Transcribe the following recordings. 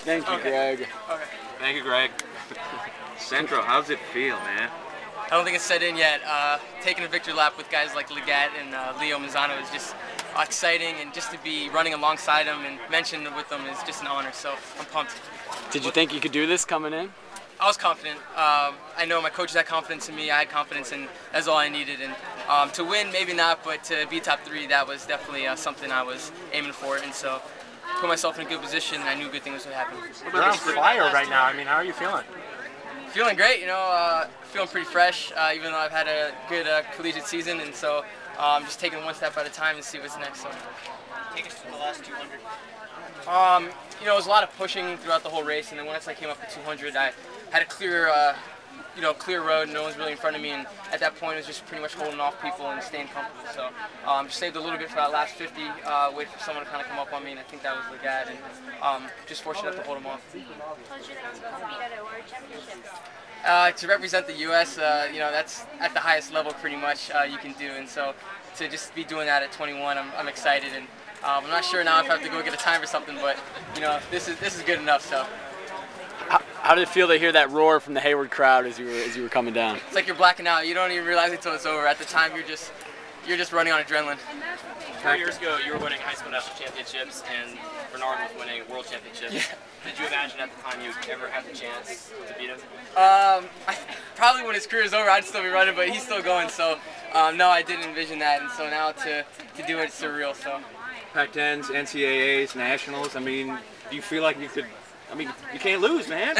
Thank you, Greg. Okay. Thank you, Greg. Centro, how's it feel, man? I don't think it's set in yet. Taking a victory lap with guys like Legat and Leo Mazzano is just exciting, and just to be running alongside them and mentioned with them is just an honor, so I'm pumped. Did you think you could do this coming in? I was confident. I know my coaches had confidence in me. I had confidence, and that's all I needed. And to win, maybe not, but to be top 3, that was definitely something I was aiming for. And so put myself in a good position, and I knew good things would happen. You're on fire right now. I mean, how are you feeling? Feeling great, you know, feeling pretty fresh, even though I've had a good collegiate season, and so I'm just taking one step at a time and see what's next. So. Take us to the last 200. You know, it was a lot of pushing throughout the whole race, and then once I came up to 200, I had a clear, clear road. No one's really in front of me, and at that point, it was just pretty much holding off people and staying comfortable. So, just saved a little bit for that last 50, wait for someone to kind of come up on me, and I think that was Legat, and just fortunate enough to hold him off. To represent the U.S., you know, that's at the highest level pretty much you can do, and so to just be doing that at 21, I'm excited, and I'm not sure now if I have to go get a time or something, but you know, this is good enough. So. How did it feel to hear that roar from the Hayward crowd as you were coming down? It's like you're blacking out. You don't even realize it until it's over. At the time, you're just running on adrenaline. 4 years ago, you were winning high school national championships, and Bernard was winning world championships. Yeah. Did you imagine at the time you'd ever have the chance to beat him? Probably when his career is over, I'd still be running, but he's still going. So no, I didn't envision that, and so now to do it, it's surreal. So. Pac-10s, NCAAs, nationals. I mean, do you feel like you could? I mean, you can't lose, man.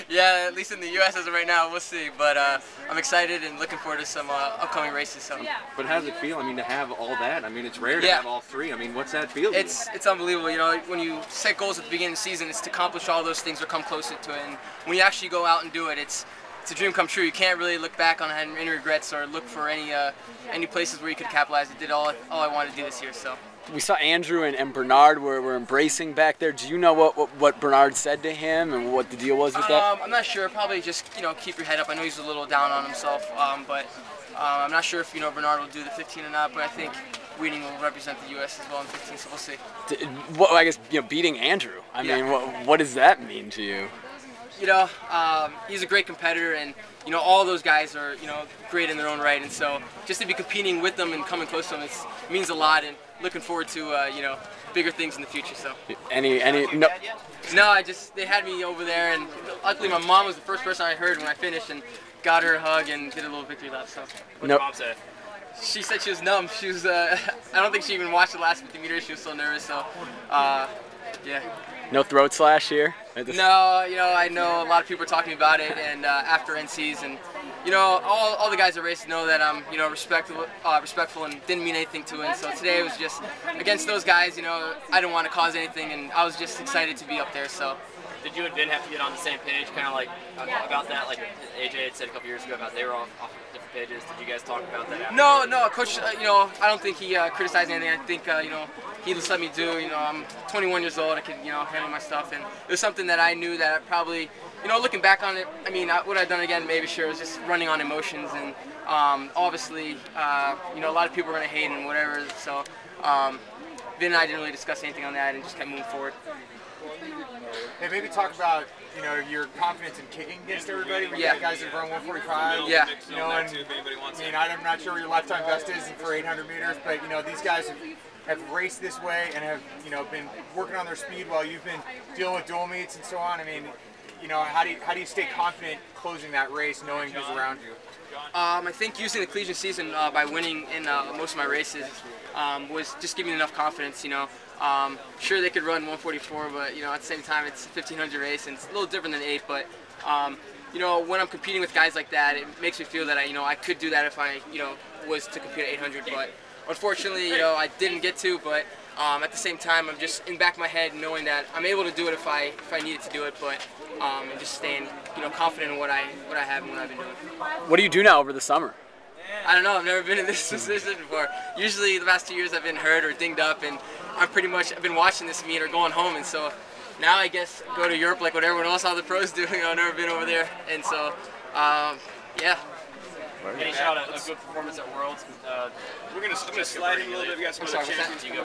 Yeah, at least in the U.S. as of right now, we'll see. But I'm excited and looking forward to some upcoming races. So. But how does it feel? I mean, to have all that. I mean, it's rare to have all 3. I mean, what's that feel? It's unbelievable. You know, when you set goals at the beginning of the season, it's to accomplish all those things or come closer to it. And when you actually go out and do it, it's a dream come true. You can't really look back on any regrets or look for any places where you could capitalize. I did all I wanted to do this year. So. We saw Andrew and Bernard were embracing back there. Do you know what Bernard said to him and what the deal was with that? I'm not sure. Probably just, you know, keep your head up. I know he's a little down on himself, but I'm not sure if, you know, Bernard will do the 15 or not. But I think Wheating will represent the U.S. as well in 15, so we'll see. Well, I guess, you know, beating Andrew. I mean, what does that mean to you? You know, he's a great competitor, and you know, all those guys are, you know, great in their own right, and so just to be competing with them and coming close to them, it means a lot, and looking forward to you know, bigger things in the future. So. No, they had me over there, and luckily my mom was the first person I heard when I finished, and got her a hug and did a little victory lap. So. What did your mom say? She said she was numb. She was. I don't think she even watched the last 50 meters. She was so nervous. So. Yeah. No throat slash here? No, you know, I know a lot of people are talking about it, and after NCs, and you know, all the guys at race know that I'm, you know, respectful and didn't mean anything to it. And so today it was just against those guys. You know, I didn't want to cause anything, and I was just excited to be up there. So. Did you and Ben have to get on the same page, kind of like about that, like AJ had said a couple years ago about they were off different pages? Did you guys talk about that? No, Coach. You know, I don't think he criticized anything. I think you know, he just let me do. You know, I'm 21 years old. I can, you know, handle my stuff, and it was something that I knew that I probably, you know, looking back on it, I mean, would I've done again? Maybe sure. It was just running on emotions, and obviously, you know, a lot of people are gonna hate and whatever. So, Ben and I didn't really discuss anything on that, and just kept moving forward. Hey, maybe talk about, you know, your confidence in kicking against everybody. We got guys that run 145. Yeah. You know, and I mean, I'm not sure what your lifetime best is for 800 meters, but you know, these guys have raced this way and have, you know, been working on their speed while you've been dealing with dual meets and so on. I mean, you know, how do you stay confident closing that race, knowing who's around you? I think using the collegiate season by winning in most of my races was just giving me enough confidence. You know, sure they could run 144, but you know, at the same time it's a 1500 race and it's a little different than 8. But you know, when I'm competing with guys like that, it makes me feel that I could do that if I, you know, was to compete at 800. But unfortunately, you know, I didn't get to. But at the same time, I'm just in the back of my head knowing that I'm able to do it if I needed to do it. But and just staying, you know, confident in what I have and what I've been doing. What do you do now over the summer? I don't know. I've never been in this position before. Usually the past 2 years I've been hurt or dinged up, and I've been watching this meet or going home, and so now I guess go to Europe like what everyone else, all the pros do. You know, I've never been over there, and so yeah. Any shot a good performance at Worlds? I'm gonna slide in a little bit. We got some other champions. You go